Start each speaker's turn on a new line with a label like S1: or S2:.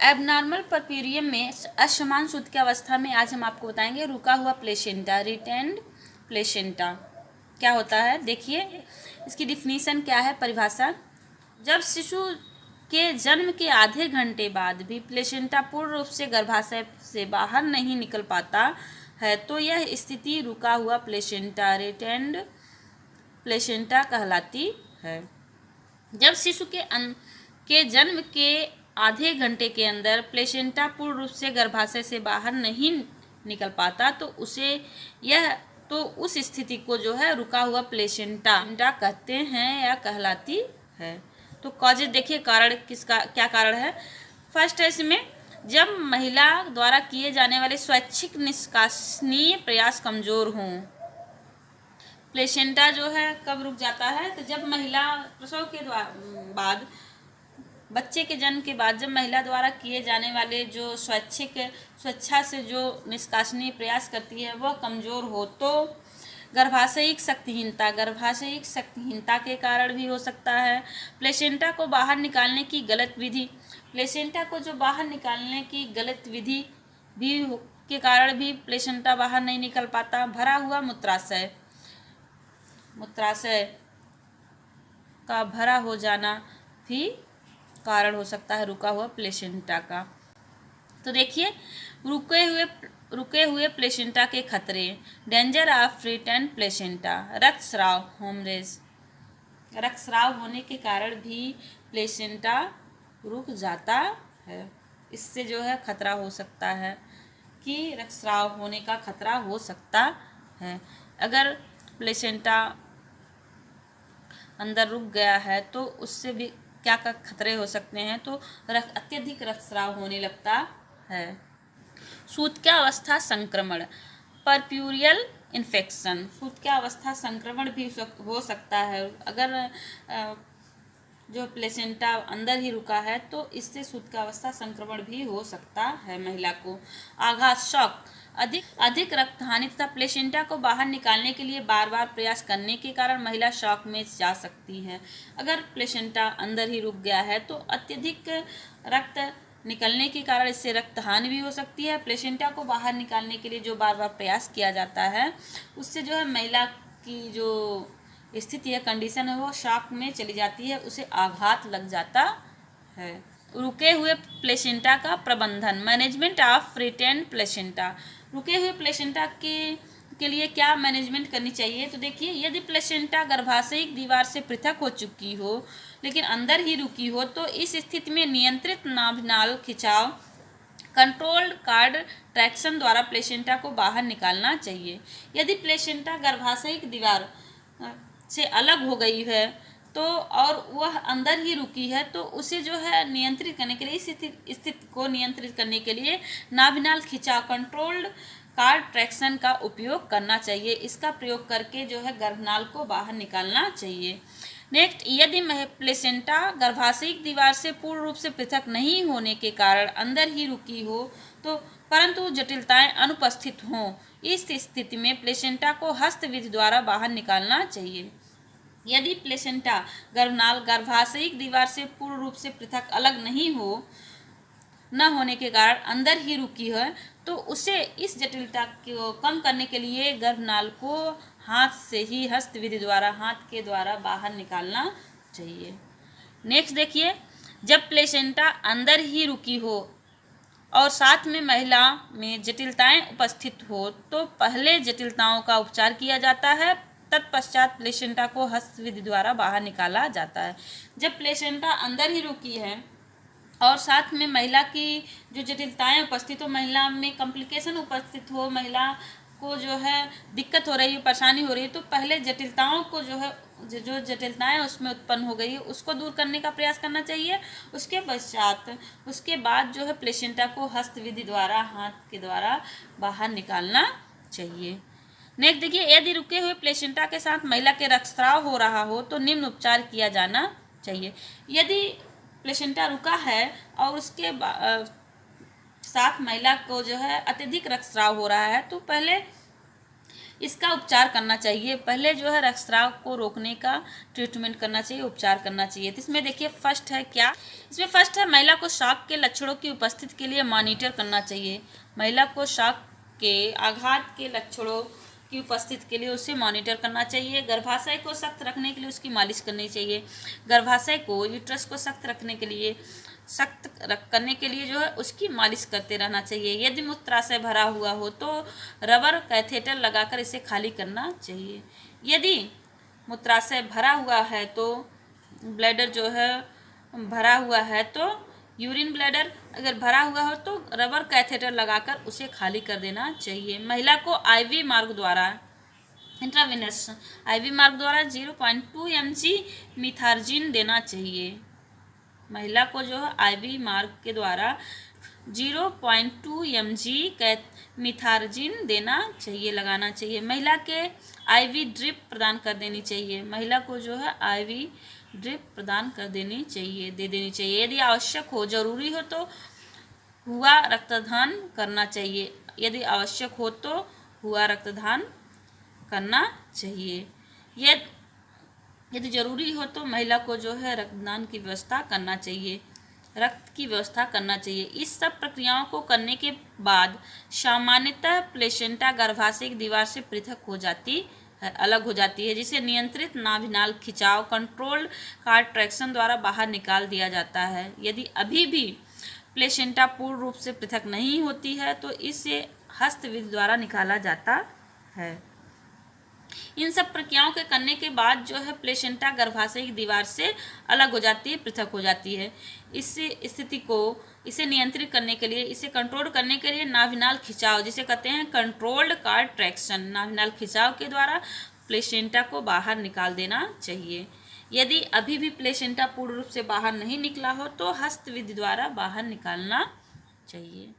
S1: Abnormal puerperium में असमान शुद्ध की अवस्था में आज हम आपको बताएंगे रुका हुआ प्लेसेंटा, रिटेन्ड प्लेसेंटा क्या होता है। देखिए इसकी डिफिनीशन क्या है, परिभाषा। जब शिशु के जन्म के आधे घंटे बाद भी प्लेसेंटा पूर्ण रूप से गर्भाशय से बाहर नहीं निकल पाता है तो यह स्थिति रुका हुआ प्लेसेंटा, रिटेन्ड प्लेसेंटा कहलाती है। जब शिशु के जन्म के आधे घंटे के अंदर प्लेसेंटा पूर्ण रूप से गर्भाशय से बाहर नहीं निकल पाता तो उस स्थिति को जो है रुका हुआ प्लेसेंटा कहते हैं या कहलाती है। तो कॉजेज देखिए, कारण किसका क्या कारण है। फर्स्ट है इसमें, जब महिला द्वारा किए जाने वाले स्वैच्छिक निष्कासनीय प्रयास कमजोर हों। प्लेसेंटा जो है कब रुक जाता है, तो जब महिला प्रसव के बाद, बच्चे के जन्म के बाद जब महिला द्वारा किए जाने वाले जो स्वेच्छा से जो निष्कासनीय प्रयास करती है वह कमज़ोर हो तो गर्भाशयिक शक्तिहीनता के कारण भी हो सकता है। प्लेसेंटा को बाहर निकालने की गलत विधि, प्लेसेंटा को जो बाहर निकालने की गलत विधि भी के कारण भी प्लेसेंटा बाहर नहीं निकल पाता। भरा हुआ मूत्राशय का भरा हो जाना भी कारण हो सकता है रुका हुआ प्लेसेंटा का। तो देखिए रुके हुए प्लेसेंटा के खतरे, डेंजर ऑफ रिटेन्ड प्लेसेंटा, रक्तस्राव, हेमरेज, रक्तस्राव होने के कारण भी प्लेसेंटा रुक जाता है। इससे जो है खतरा हो सकता है कि रक्तस्राव होने का खतरा हो सकता है। अगर प्लेसेंटा अंदर रुक गया है तो उससे भी क्या खतरे हो सकते हैं, तो अत्यधिक रक्तस्राव होने लगता है। सूत्यावस्था संक्रमण, परप्यूरियल इन्फेक्शन, सूत्यावस्था संक्रमण भी हो सकता है। अगर जो प्लेसेंटा अंदर ही रुका है तो इससे सूत्यावस्था संक्रमण भी हो सकता है महिला को। आघात, शॉक, अधिक रक्त हानि तथा प्लेसेंटा को बाहर निकालने के लिए बार बार प्रयास करने के कारण महिला शॉक में जा सकती है। अगर प्लेसेंटा अंदर ही रुक गया है तो अत्यधिक रक्त निकलने के कारण इससे रक्त हानि भी हो सकती है। प्लेसेंटा को बाहर निकालने के लिए जो बार बार प्रयास किया जाता है उससे जो है महिला की जो स्थिति है, कंडीशन है, वो शॉक में चली जाती है, उसे आघात लग जाता है। रुके हुए प्लेसेंटा का प्रबंधन, मैनेजमेंट ऑफ रिटेन्ड प्लेसेंटा, रुके हुए प्लेसेंटा के लिए क्या मैनेजमेंट करनी चाहिए। तो देखिए, यदि प्लेसेंटा गर्भाशयिक दीवार से पृथक हो चुकी हो लेकिन अंदर ही रुकी हो तो इस स्थिति में नियंत्रित नाभिनाल खिंचाव, कंट्रोल्ड कार्ड ट्रैक्शन द्वारा प्लेसेंटा को बाहर निकालना चाहिए। यदि प्लेसेंटा गर्भाशयिक दीवार से अलग हो गई है तो और वह अंदर ही रुकी है तो उसे जो है नियंत्रित करने के लिए, इस स्थिति को नियंत्रित करने के लिए नाभिनाल खिंचाव, कंट्रोल्ड कार्ड ट्रैक्शन का उपयोग करना चाहिए। इसका प्रयोग करके जो है गर्भनाल को बाहर निकालना चाहिए। नेक्स्ट, यदि प्लेसेंटा गर्भाशयिक दीवार से पूर्ण रूप से पृथक नहीं होने के कारण अंदर ही रुकी हो तो परंतु जटिलताएं अनुपस्थित हों, इस स्थिति में प्लेसेंटा को हस्त विधि द्वारा बाहर निकालना चाहिए। यदि प्लेसेंटा गर्भनाल गर्भाशयिक दीवार से पूर्ण रूप से पृथक अलग न होने के कारण अंदर ही रुकी है तो उसे इस जटिलता को कम करने के लिए गर्भनाल को हाथ से ही हस्त विधि द्वारा, हाथ के द्वारा बाहर निकालना चाहिए। नेक्स्ट देखिए, जब प्लेसेंटा अंदर ही रुकी हो और साथ में महिला में जटिलताएं उपस्थित हो तो पहले जटिलताओं का उपचार किया जाता है, तत्पश्चात प्लेसेंटा को हस्त विधि द्वारा बाहर निकाला जाता है। जब प्लेसेंटा अंदर ही रुकी है और साथ में महिला की जो जटिलताएं उपस्थित हो, महिला में कॉम्प्लिकेशन उपस्थित हो, महिला को जो है दिक्कत हो रही है, परेशानी हो रही है, तो पहले जटिलताओं को जो है जो जटिलताएं उसमें उत्पन्न हो गई है उसको दूर करने का प्रयास करना चाहिए। उसके बाद जो है प्लेसेंटा को हस्त विधि द्वारा, हाथ के द्वारा बाहर निकालना चाहिए। नेक्स्ट देखिए, यदि रुके हुए प्लेसेंटा के साथ महिला के रक्तस्राव हो रहा हो तो निम्न उपचार किया जाना चाहिए। यदि प्लेसेंटा रुका है और उसके साथ महिला को जो है अत्यधिक रक्तस्राव हो रहा है तो पहले इसका उपचार करना चाहिए। पहले जो है रक्तस्राव को रोकने का ट्रीटमेंट करना चाहिए, उपचार करना चाहिए। तो इसमें देखिए फर्स्ट है क्या, इसमें फर्स्ट है महिला को शॉक के लक्षणों की उपस्थिति के लिए मॉनिटर करना चाहिए। महिला को शॉक के आघात के लक्षणों की उपस्थिति के लिए उसे मॉनिटर करना चाहिए। गर्भाशय को सख्त रखने के लिए उसकी मालिश करनी चाहिए। गर्भाशय को, यूट्रस को सख्त रखने के लिए, करने के लिए जो है उसकी मालिश करते रहना चाहिए। यदि मूत्राशय भरा हुआ हो तो रबर कैथेटर लगाकर इसे खाली करना चाहिए। यदि मूत्राशय भरा हुआ है तो ब्लैडर जो है भरा हुआ है तो यूरिन ब्लैडर अगर भरा हुआ हो तो रबर कैथेटर लगाकर उसे खाली कर देना चाहिए। महिला को आईवी मार्ग द्वारा, इंट्रावेनस आईवी मार्ग द्वारा 0.2 mg मिथार्जिन देना चाहिए। महिला को जो है आईवी मार्ग के द्वारा 0.2 mg मिथार्जिन देना चाहिए, लगाना चाहिए। महिला के आईवी ड्रिप प्रदान कर देनी चाहिए। महिला को जो है आईवी ड्रिप प्रदान कर देनी चाहिए, दे देनी चाहिए। यदि आवश्यक हो, जरूरी हो तो हुआ रक्तदान करना चाहिए। यदि आवश्यक हो तो हुआ रक्तदान करना चाहिए। यदि जरूरी हो तो महिला को जो है रक्तदान की व्यवस्था करना चाहिए, रक्त की व्यवस्था करना चाहिए। इस सब प्रक्रियाओं को करने के बाद सामान्यतः प्लेसेंटा गर्भाशय की दीवार से पृथक हो जाती है, अलग हो जाती है, जिसे नियंत्रित नाभिनाल खिंचाव, कंट्रोल्ड कॉन्ट्रैक्शन द्वारा बाहर निकाल दिया जाता है। यदि अभी भी प्लेसेंटा पूर्ण रूप से पृथक नहीं होती है तो इसे हस्तविधि द्वारा निकाला जाता है। इन सब प्रक्रियाओं के करने के बाद जो है प्लेसेंटा गर्भाशय की दीवार से अलग हो जाती है, पृथक हो जाती है। इससे स्थिति को, इसे नियंत्रित करने के लिए, इसे कंट्रोल करने के लिए नाभिनाल खिंचाव, जिसे कहते हैं कंट्रोल्ड कॉन्ट्रैक्शन, नाभिनाल खिंचाव के द्वारा प्लेसेंटा को बाहर निकाल देना चाहिए। यदि अभी भी प्लेसेंटा पूर्ण रूप से बाहर नहीं निकला हो तो हस्तविधि द्वारा बाहर निकालना चाहिए।